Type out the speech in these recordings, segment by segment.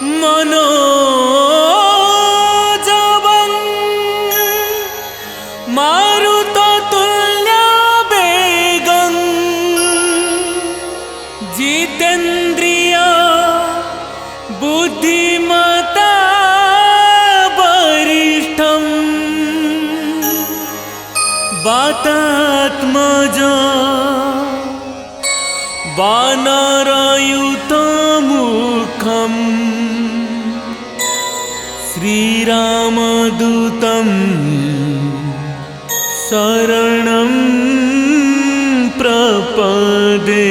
मनोजवं मारुततुल्यवेगं जितेन्द्रिय बुद्धिमता वरिष्ठं वातात्मज वानरयुतमुखं श्रीरामदूतं शरणं प्रपदे।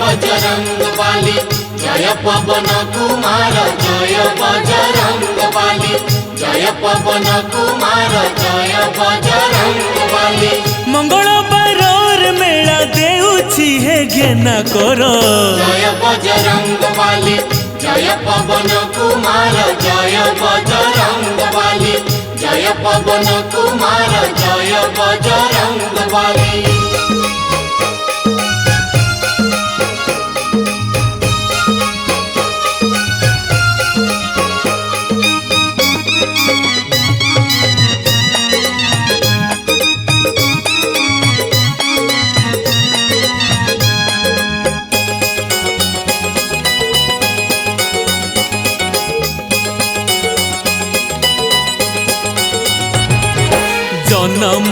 बजरंगबली जय पवन कुमार जय बजरंगबली जय पवन कुमार जय बजरंगबली। मंगल बारर मेला देउछि हे घेना कर जय बजरंगबली जय पवन कुमार जय बजरंगबली जय पवन कुमार जय बजरंगबली। जन्म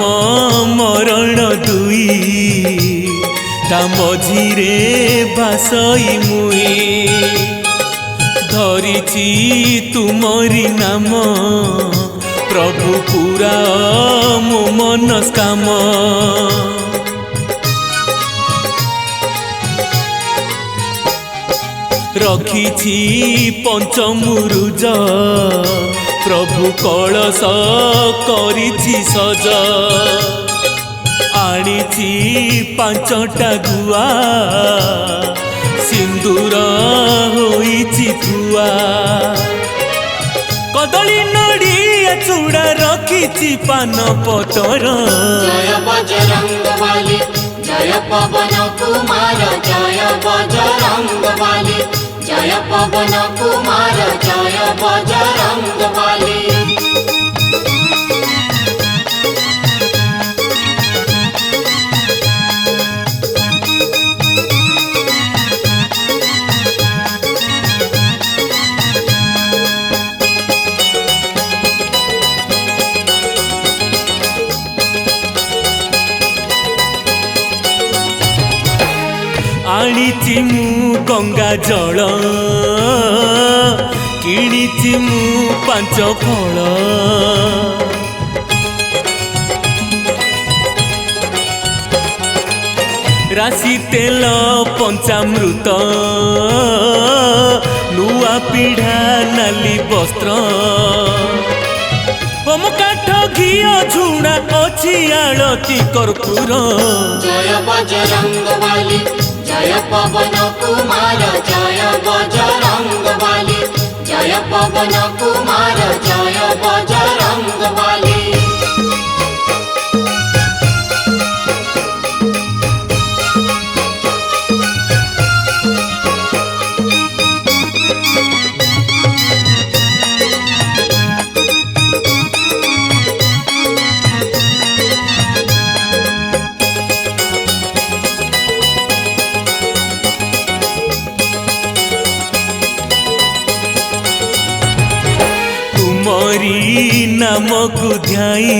मरण दुई ता मझिरे बासई मुई धरिछि तुमरी नाम प्रभु पूरा मो मनस्काम। रखिछि पंचमुरुज प्रभु कलश करिछि सज आनिछि पांचटा गुआ सिंदूर होइछि थुआ कदली नड़िया चूड़ा रखिछि पान पतर। जय बजरंगबली जय पवन कुमार जय बजरंगबली जय पवन कुमार जय बजरंगबली। आनिछि मु गंगा जल किणिछि मु पांच फल राशि तेल पंचामृत नुआ पीढ़ा नाली वस्त्र होम काठ घिओ झुणा अछि आळती कर्पूर। जय बजरंगबली जय पवन कुमार जय बजरंगबली जय पवन कुमार जय बजरंगबली। तुमरी नाम को ध्याई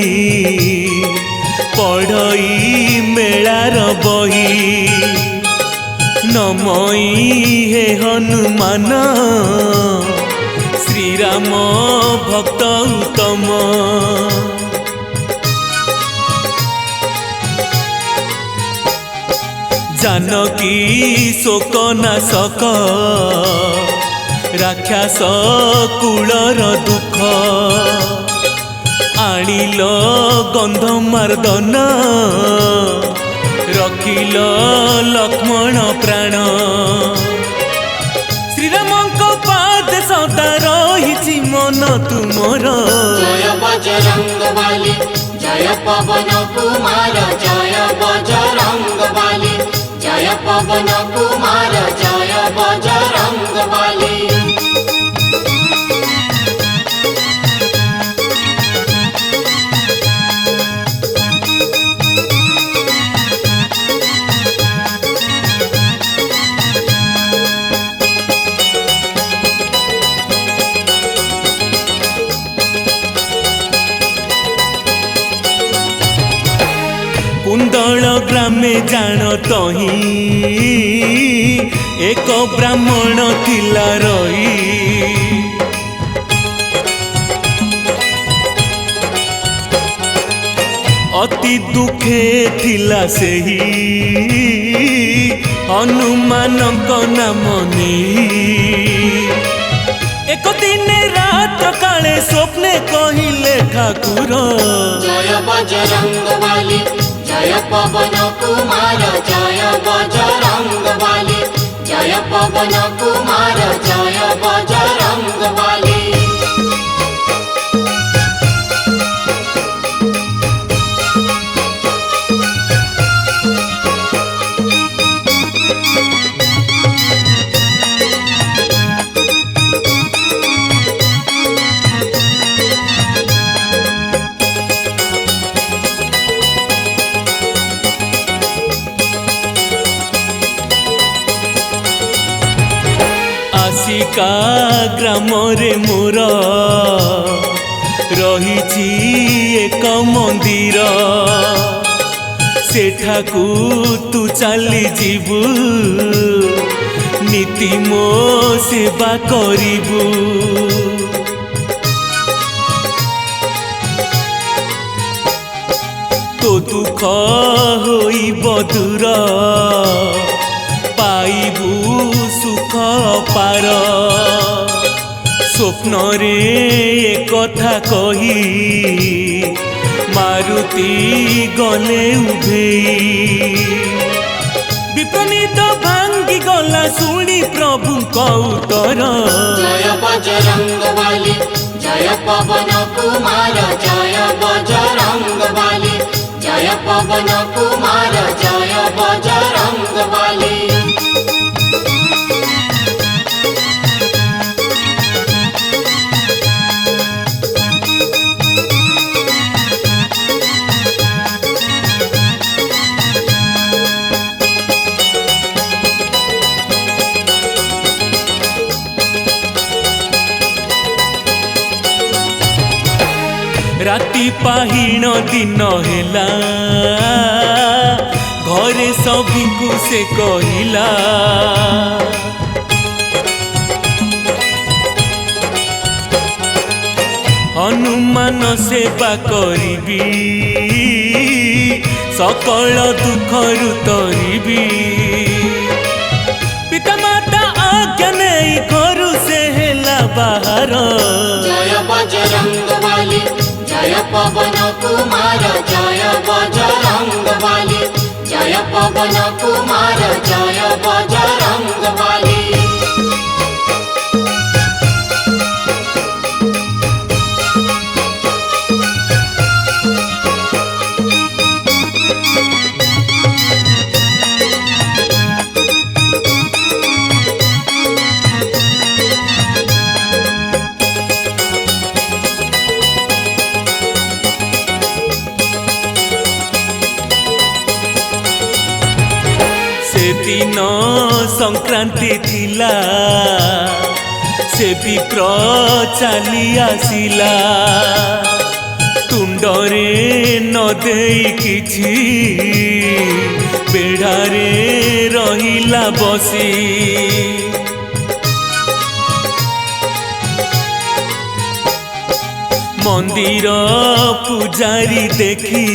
पढ़ई मेलार बही नमई हे हनुमान श्रीराम भक्त उत्तम। जानकी शोक नाशक राक्षस कूलर दुख आनिल गंध मार्दन रखिल लक्ष्मण प्राण श्रीरामंक पाद सदा रही मन तुमर जय बजरंग बली जय पवन कुमार जय बजरंग बली जय पवन कुमार जय बजरंग बली कुंदल ग्रामे जान तही एक ब्राह्मण थिला रही अति दुखे थिला सेही हनुमानक नाम नहीं एक दिन रात काले स्वप्ने कहिले ठाकुर जय बजरंग बली जय पवन कुमार जय बजरंग बली जय पवन कुमार जय बजरंग बली आसिका ग्राम रे मोर रही एक मंदिर सेठाकू तू चली जीवु नीति मो सेवा करिबु तो दुख होइब दूर पाइबु सुख पार स्वप्न रे कथा कही मारुति गले उभेई विपनीत भांगी गला सुनी प्रभु उत्तर जय बजरंग बली जय पवन कुमार जय बजरंग बली जय पवन कुमार जय बजरंग बली राति पाहिण दिन हेला घरे सबको से कहिला हनुमान सेवा करिबी सकल दुखरु तरिबी पितामाता आज्ञा नहीं घरु से हेला बाहर जय बजरंग बली जय पवन कुमार जय बजरंग बली जय पवन कुमार जय बजरंग बली दिन संक्रांति थिला से विप्र चली आसिला तुंडरे न देई किछि बेढ़ारे रहिला बसी मंदिर पूजारी देखी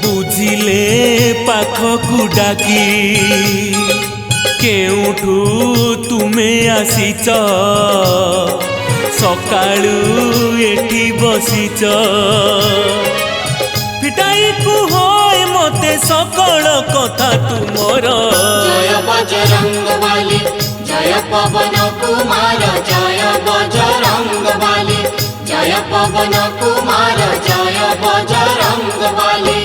बुझिले पाखकु डाकी केउठू तुमे आसीच सकाळू एठी बसीच फिटाई कुहोय मते सकल कथा तुमर जय बजरंग बली जय पवन कुमार जय बजरंग बली जय पवन कुमार जय बजरंग बली।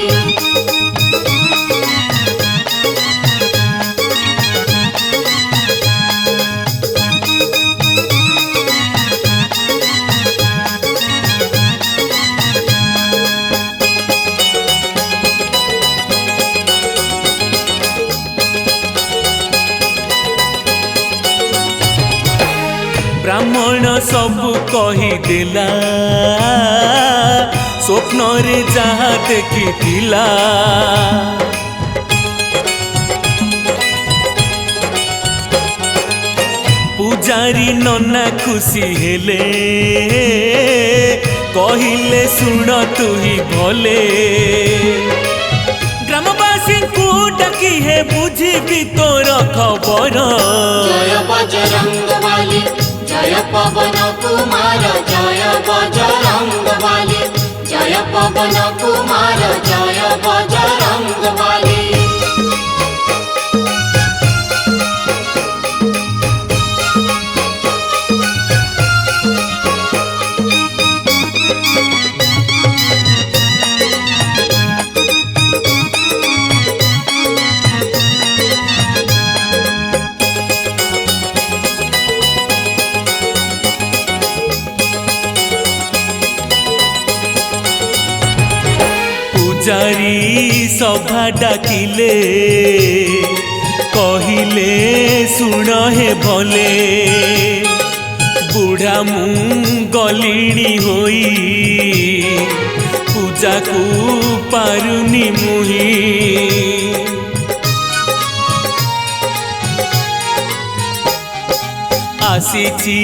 ब्राह्मण सबु कहीदेला स्वप्न रे जहाँ देखिथिला पूजारी नना खुशी हेले कहिले सुन तु ही भले ग्रामवासी को डाकी है बुझी भी तोर खबर जय बजरंग बली जय पवन कुमार जय बजरंग बली जय पवन कुमार जय बजरंग बली। पूजारी सभा डाकिले कहिले सुन हे भले बुढ़ा मु गलिणी होई पूजा को पारुनी मुही आसीची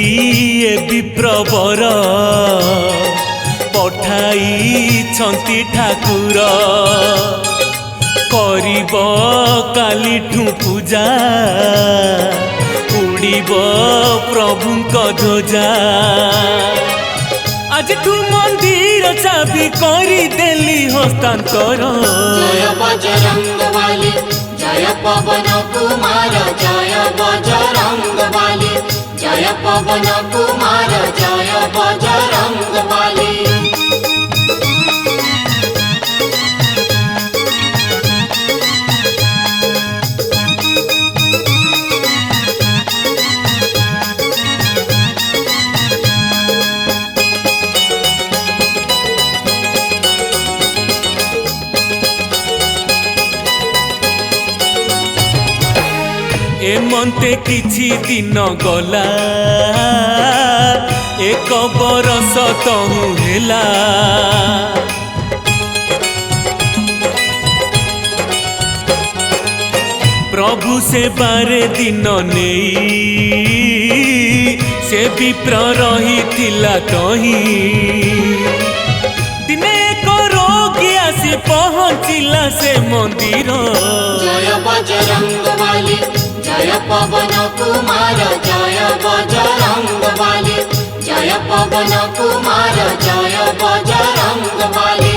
ए विप्रवर पठाई छंती ठाकुर करिब कालीठू पूजा उड़ीब प्रभुंक ध्वजा आज तू मंदिर चाबी करी देली हस्तांतर जय बजरंग बली जय पवन कुमार जय बजरंग बली जय पवन कुमार जय बजरंग बली। एमंते किछि दिन गला एक बरस तहु हेला प्रभु से बारे दिन नेई से विप्र रही थिला कही दिने एक रोगी आसी पहुँचिला से मंदिर जय बजरंग बली जय पवन कुमार जय बजरंग बली जय पवन कुमार जय बजरंग बली।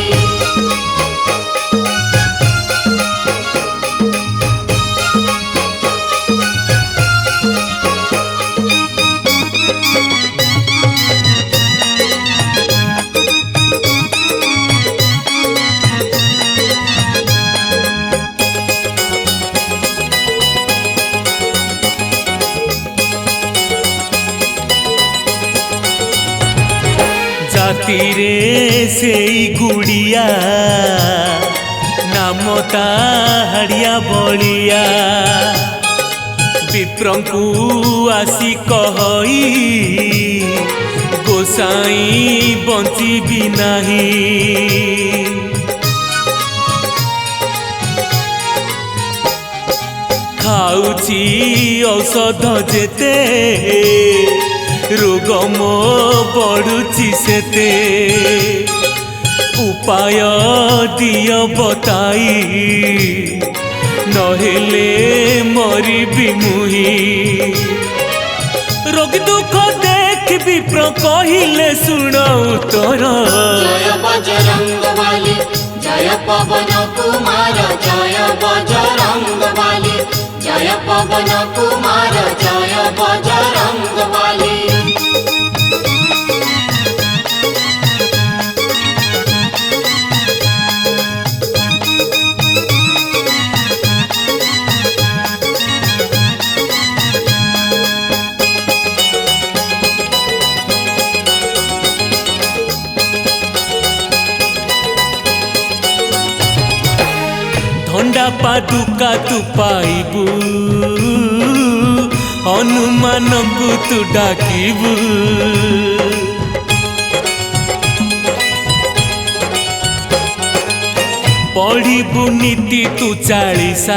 जातिरे सेई गुड़िया नाम ताहाड़िया बलिया विप्रंकु आसी कहई गोसाई बंचिबी नाही खाउची औषध जेते रोग मो बढ़ुची सेते उपाय दिय बताई नहेले मरिबी मुही रोग दुख देख विप्र कहिले सुन उत्तर जय बजरंग बली जय पवन कुमार जय बजरंग बली जय पवन कुमार जय बजरंग बली। धंडा पादुका तू पाइबू हनुमान को तू डाकिबू पढ़िबू नीति तू 40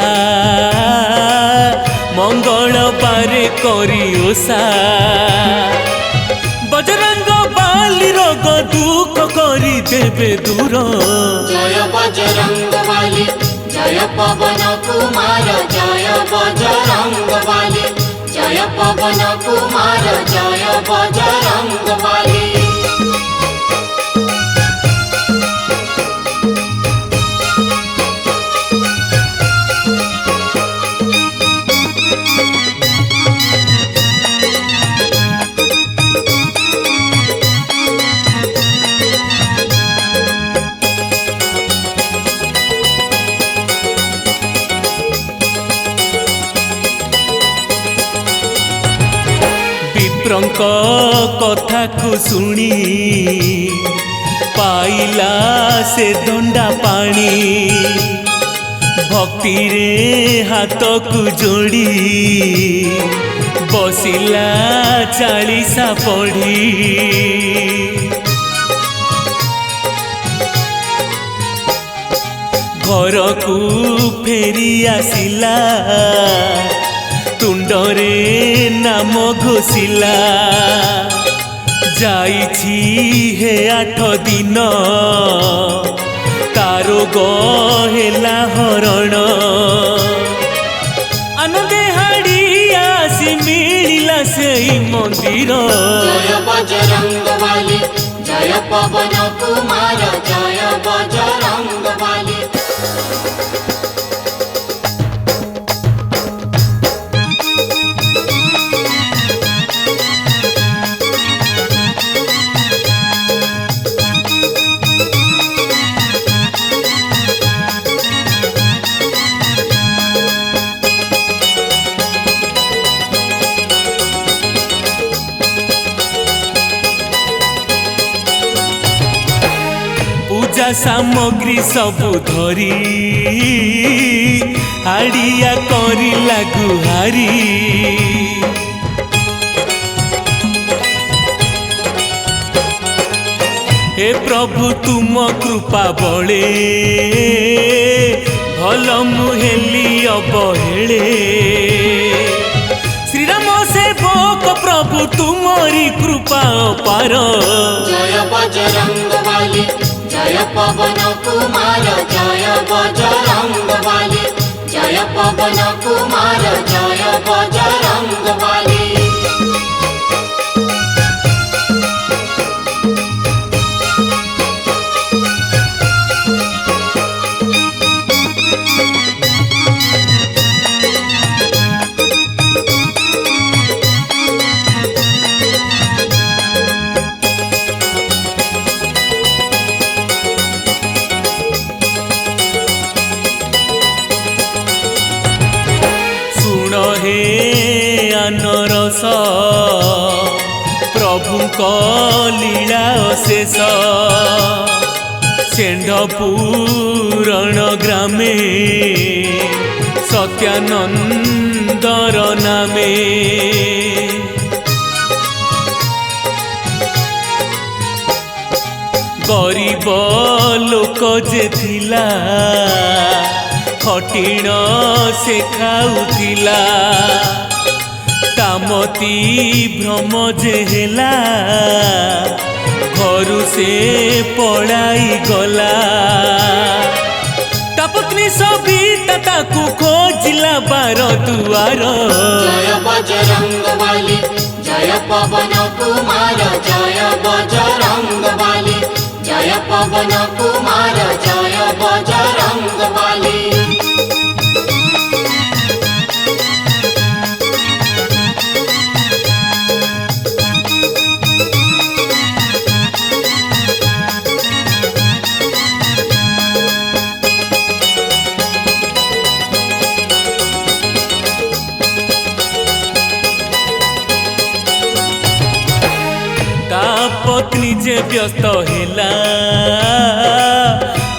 मंगल बारे करी ओसा बजरंग बाली रोग दुख करी देवे दूर जय बजरंग बली जय पवन कुमार जय बजरंग बली जय पवन कुमार जय बजरंग बली। विप्रंक कथा को सुनी पाइला से दंडा पानी भक्ति रे हाथ को जोड़ी बसिला 40 पढ़ी घर को फेरी आसिला तुंडरे नाम घोषिला जाइछि हे 8 दिन तारो गहेला हरण आनंदे हाड़ी आसी मिलिला से मंदिर जय बजरंग बली जय पवन कुमार जय बजरंग बली। पूजा सामग्री सबु धरी हाड़िया करी गुहारी हे प्रभु तुम कृपा बले भल मुहेली अबहेले श्रीराम सेवक प्रभु तुमरी कृपा पार जय बजरंग बली जय पवन कुमार जय बजरंग बली जय पवन कुमार जय बजरंग बली। नरस प्रभु लीला शेष शेंढपुरण ग्रामे सत्यानंदर नामे गरीब लोक जे थिला खटिण से खाउथिला कामती भ्रम जे हेला घरु से पड़ाई गला ता पत्नी सबिता सीता ताकू खोजिला बार दुआर जय बजरंग बली जय पवन कुमार जय बजरंग बली जय पवन कुमार जय बजरंग बली। पत्नी जे व्यस्त हिला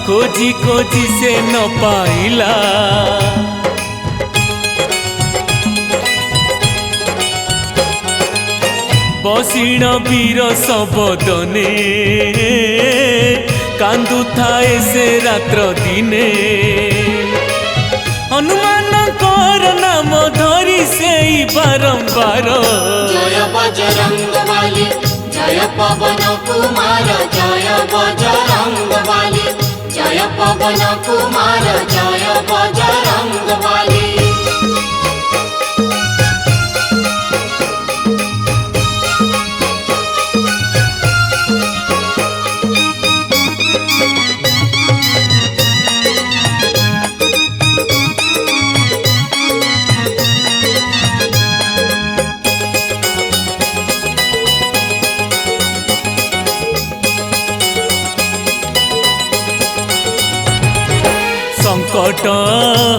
खोजी खोजी से न पाइला बसीण वीर सबदने कांदु थाए से रात्र दिने हनुमान कर नाम धरी से बारंबार जय बजरंग बली जय पवन कुमार जय बजरंग बली जय पवन कुमार जय बजरंग बली। संकट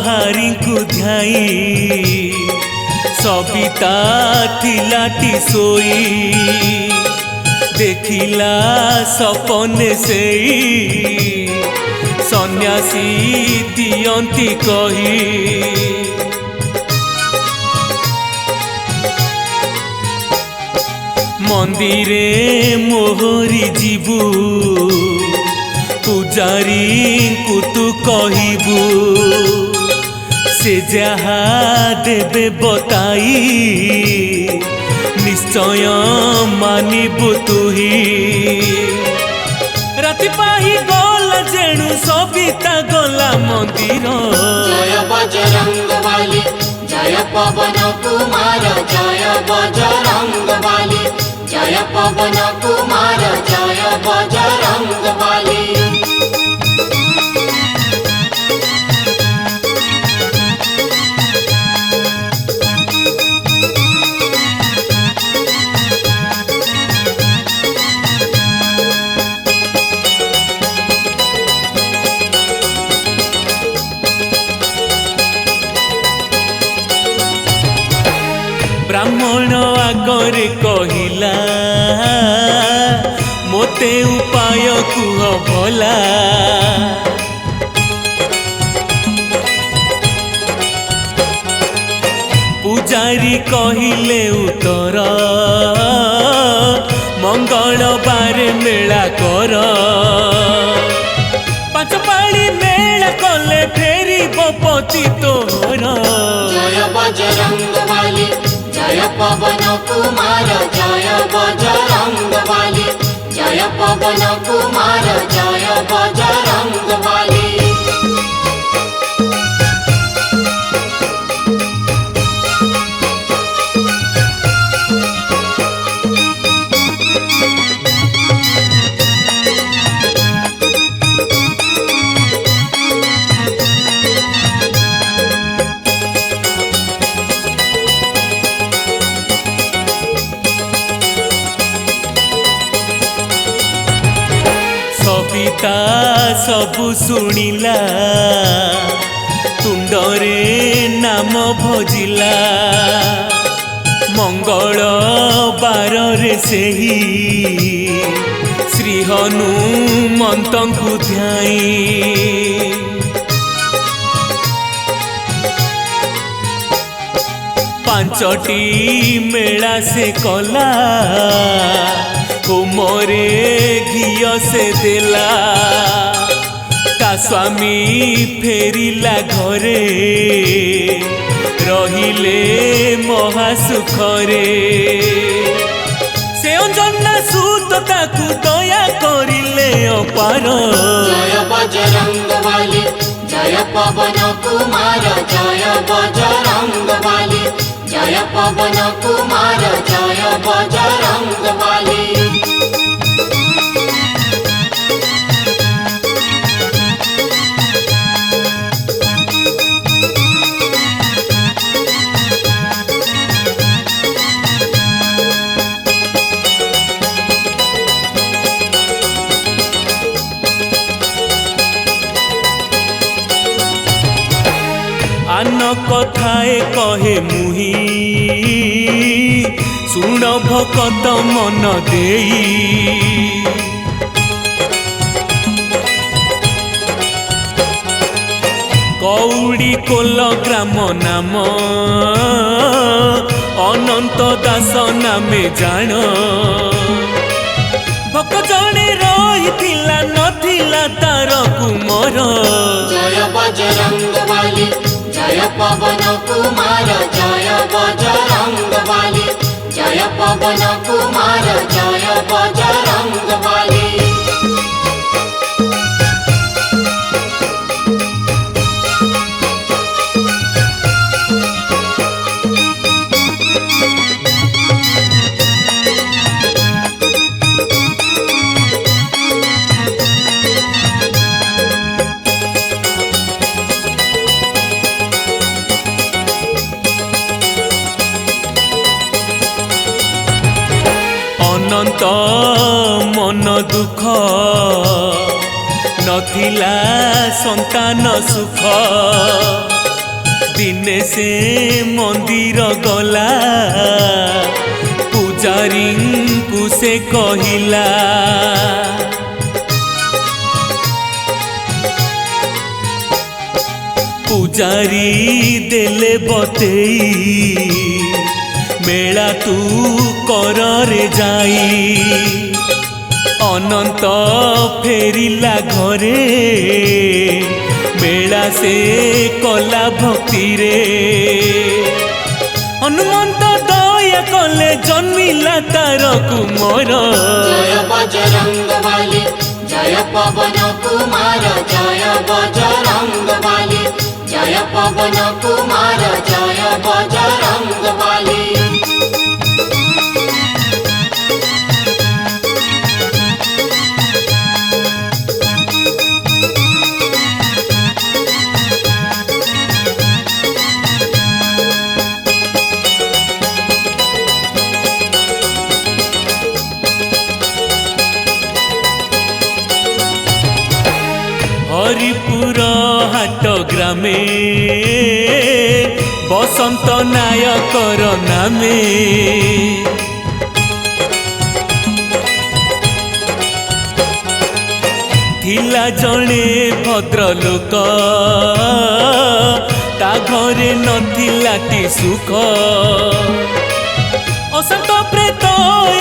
हारी को ध्याई सबिता थिलाटी सोई देखिला सपने से सन्यासी दियंती कही मंदिरे मोहरी जीवु पूजारी को तू कहबू से जहा देवे बताई निश्चय मानिबू तुही राति पाही गला जेणु सबिता गला मंदिर जय बजरंग बली जय पवन कुमार जय बजरंग बली जय पवन कुमार जय बजरंग बली। ब्राह्मण आगरे कहिला मोते उपाय कुह भला पूजारी कहिले उत्तर मंगलबार मेला कर पांच पाली मेला कले फेरी बपति तोहर जय बजरंग बली जय पवन कुमार जय बजरंग बली जय पवन कुमार जय बजरंग बली। सबिता सबु शुणिला तुंडरे नाम भजिला मंगल बार रे सेही श्री हनुमंत को ध्याई पांचटी मेला से कला होमरे घिय से देला ता स्वामी फेरिला घरे रहिले महासुखरे से अंजना सूत ताकू दया करिले अपार जय बजरंग बली जय पवन कुमार जय बजरंग बली जय पवन कुमार जय बजरंग बली। आन कथाए कहे मुही शुण भकत मन देई कौड़ी कोल ग्राम नाम अनंत दास नामे जान भक जणे रही नथिला तार कुमर जय बजरंग बली जय पवन कुमार जय बजरंग बली जय पवन कुमार जय बजरंग बली। अनंत मन दुख नथिला संतान सुख दिने से मंदिर गला पूजारी को से कहिला पूजारी देले बतेई मेला तू करे जाई अनंत फेरिला घरे मेला से कला भक्ति रे हनुमंत दया कले जन्मिला तार कुमार जय बजरंग बली जय पवन कुमार जय बजरंग बली जय पवन कुमार जय बजरंग बली। हरिपुर हाट ग्रामे बसंत नायकर नामे थिला जणे भद्रलोक ता घरे नथिलाटी सुख असंत प्रेत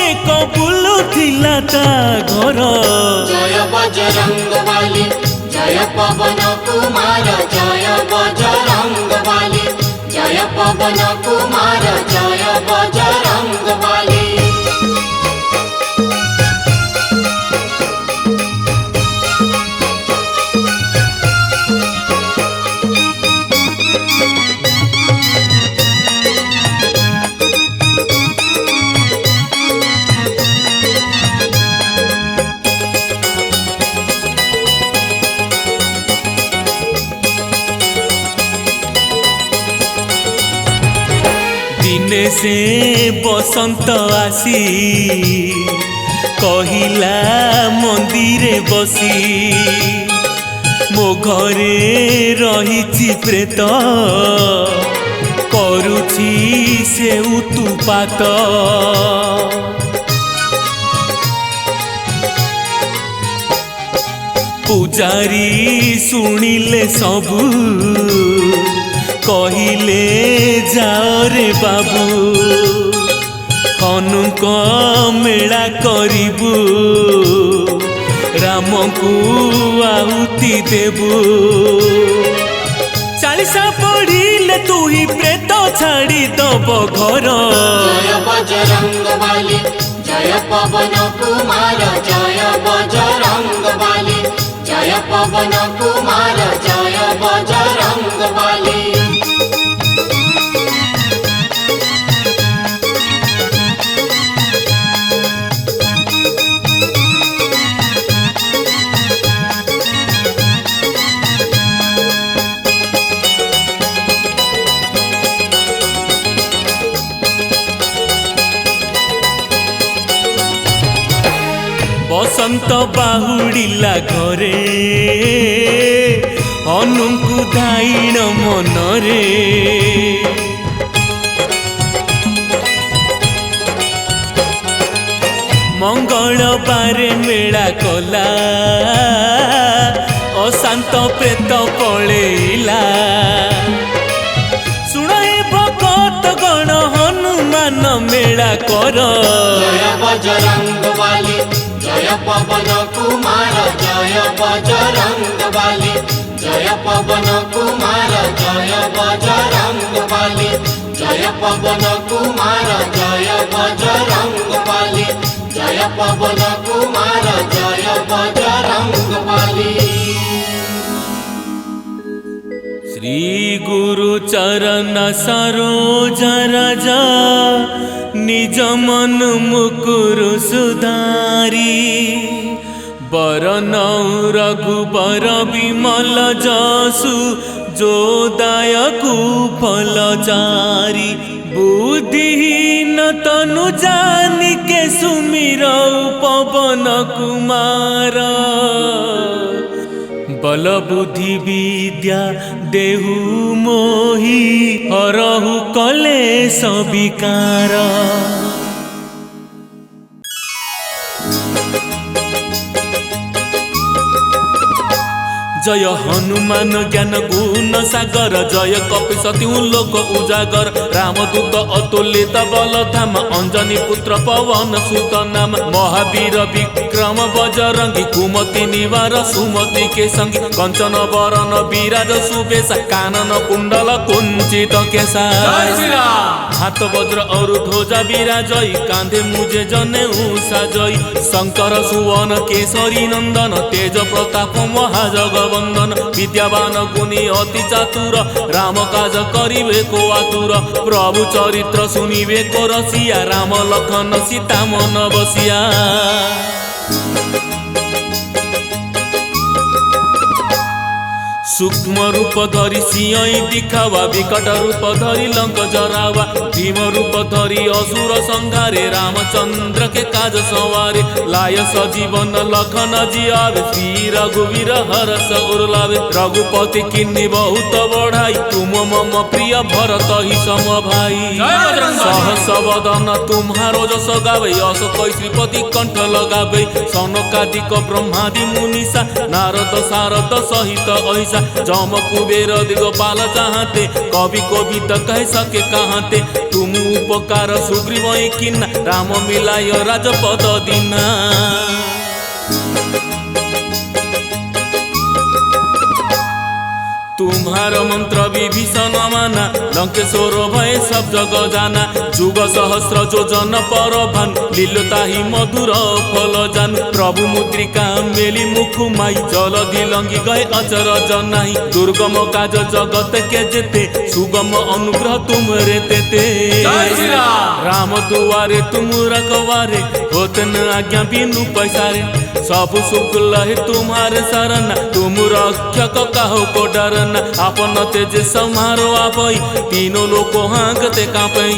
एक बुलुथिला ता घर जय बजरंग बली जय पवन कुमार जय बजरंग बली जय पवन कुमार जय बजरंग बली। दिने से बसंत आसी कहिला मंदिरे बसी मो घरे रही प्रेत करुछि से उत्पात पूजारी शुणिले सबू कहिले जाओ रे बाबू हनुक मेला करिबू राम को आहुति देबू 40 पढ़िले तू ही प्रेत छाड़ी दब घर जय बजरंग बली जय पवन कुमार जय बजरंग बली जय पवन कुमार जय बजरंग बसंत बाहुड़िला घरे अनुकु धाइण मनरे मंगलबारे मेला कला अशांत प्रेत पळेला शुणाए भगत गण हनुमान मेला कर जय बजरंग बली जय पवन कुमार जय बजरंग बली जय पवन कुमार जय बजरंग बली जय पवन कुमार जय बजरंग बली जय पवन कुमार जय बजरंग बली। श्री गुरु चरण सरोज रज निज मन मुकुरु सुधारी बरनौ रघुबर विमल जसु जो दायकु फलचारी बुद्धिहीन तनु जानिके सुमिरौ पवन कुमार बल बुद्धि विद्या देहु मोहि हरहु कलेश विकार। जय हनुमान ज्ञान गुण सागर जय कपिसती लोक उजागर रामदूत अतुलित बल धाम अंजनी पुत्र पवन सुत नाम महावीर विक्रम बजरंगी कुमति निवार सुमति के संगी कंचन बरन विराज सुबेसा कानन कुंडल कुंचित केसा हाथ वज्र और ध्वजा विराजई कांधे मुझे जने साजई शंकर सुवन केसरी नंदन तेज प्रताप महाजग वंदन विद्यावान गुणी अति चातुर राम काज करिवे को आतुर प्रभु चरित्र सुनिवे को रसिया राम लखन सीता मन बसिया। सूक्ष्म रूप धरी सिंहई दिखावा विकट रूप धरी लंक जरावा भीम रूप धरी असुर संहारे रामचंद्र के काज सवारे लाय सजीवन लखन जियावे श्री रघुवीर हरस उर्लावे रघुपति किन्नी बहुत बढ़ाई तुम मम प्रिय भरत ही सम भाई सहस वदन तुम्हारो जस गावे यश कई श्रीपति कंठ लगावे सनकादिक ब्रह्मादि मुनिषा नारद सारद सहित ऐसा जम कुबेर दिगपाल चाहते कवि कविता कह सके कहते तुम उपकार सुग्रीव किन्ना राम मिलाय राजपद दीना। तुम्हार मंत्र विभीषण माना लंकेश्वर भय सब जग जाना जुग सहस्र योजन पर भान लीलता ही मधुर फल जान प्रभु मुद्रिका मेली मुख माई जल दिलंगी गए अचर जनाई दुर्गम काज जगत के जेते सुगम अनुग्रह तुम रे तेते राम दुआरे तुम रखवारे होते न आज्ञा बिनु पैसारे सब सुख लहे तुम्हारे शरण तुम रक्षक कहो को डरना आपन तेज समारो आपई तीनों लोग हांगते कांपई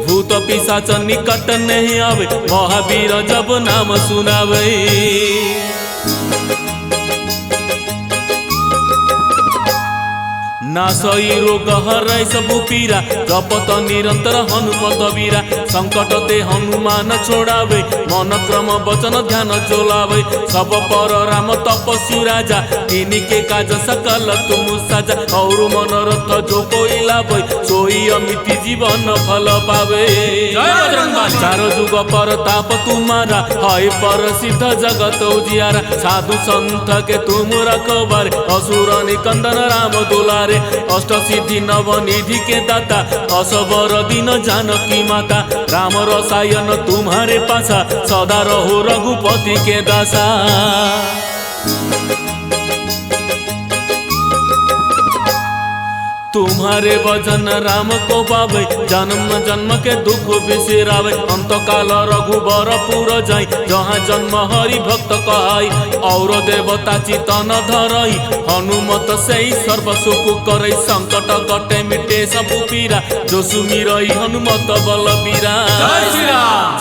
भूत पिशाच निकट नहीं आवे महावीर जब नाम सुनावे। नासई रोग हरै सब पीरा जपत निरंतर हनुमत वीरा संकट ते हनुमान छोड़ावे मन क्रम वचन ध्यान चोलावे सब पर राम तपस्वी राजा तिनी के काज सकल तुम साजा और मनोरथ जो कोई लावे सोई अमिति जीवन फल पावे। चार जुग पर ताप तुम्हारा है पर सिद्ध जगत उजियारा साधु संत के तुम रखबारे असुर निकंदन राम दुलारे अष्ट सिद्धि नव निधि के दाता असबर दिन जानकी माता राम रसायन तुम्हारे पासा सदा रहो रघुपति के दासा। तुम्हारे भजन राम को पावे जन्म जन्म के दुख बिसरावे अंत काल रघुबर पुर जाई जहाँ जन्म हरि भक्त कहाई और देवता चितन धरई हनुमत से सर्व सुख करई संकट कटे मिटे सब पीरा जो सुमिरई हनुमत बलबीरा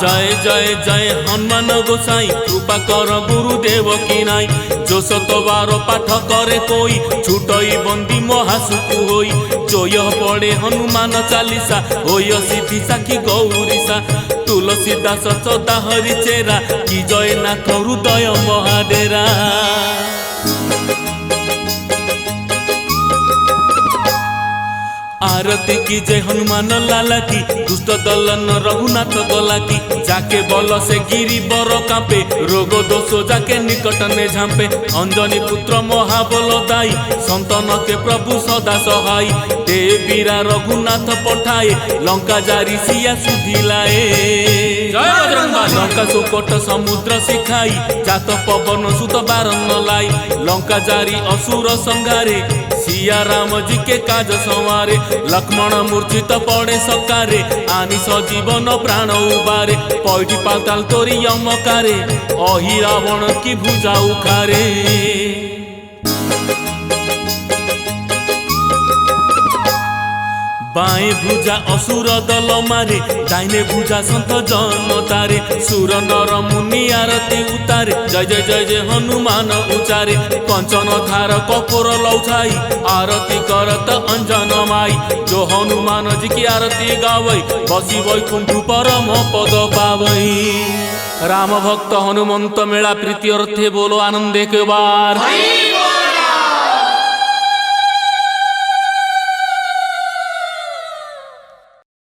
जय जय जय हनुमान गोसाई कृपा कर गुरुदेव की नाई जो 112 पाठ करे कोई छुटई बंदी महासुख होई जय पड़े हनुमान चालीसा होय सिद्धि साखी गौरीसा तुलसीदास चौदा हरि चेरा की जय नाथ हृदय महाडेरा आरती की जय हनुमान लाला की दुष्ट दलन रघुनाथ गला की जाके बल से गिरी बर कांपे रोग दोष जाके निकट ने झांपे अंजनी पुत्र महाबल दाई संतन के प्रभु सदा सहाय देवीरा रघुनाथ पठाए लंका जारी सिया सुधिलाए लंका सुकट समुद्र शिखाई जात पवन सुत बारन लाई लंका जारी असुर संघारे सिया राम जी के काज संवारे लक्ष्मण मूर्छित पड़े सकारे आनी सजीवन प्राण उबारे पैठी पाताल तोरी यमकारे अहि रावण की भुजा उखारे बाएं भुजा असुर दल मारे दाहिने भुजा संत जन तारे सुर नर मुनि आरती उतारे जय जय जय जय हनुमान उचारे कंचन धार कपूर लौछाई आरती करत अंजन माई जो हनुमान जी की आरती गावई बसी वैकुंठ परम पद पावई राम भक्त हनुमंत मेला प्रीति अर्थे बोलो आनंद एक बार।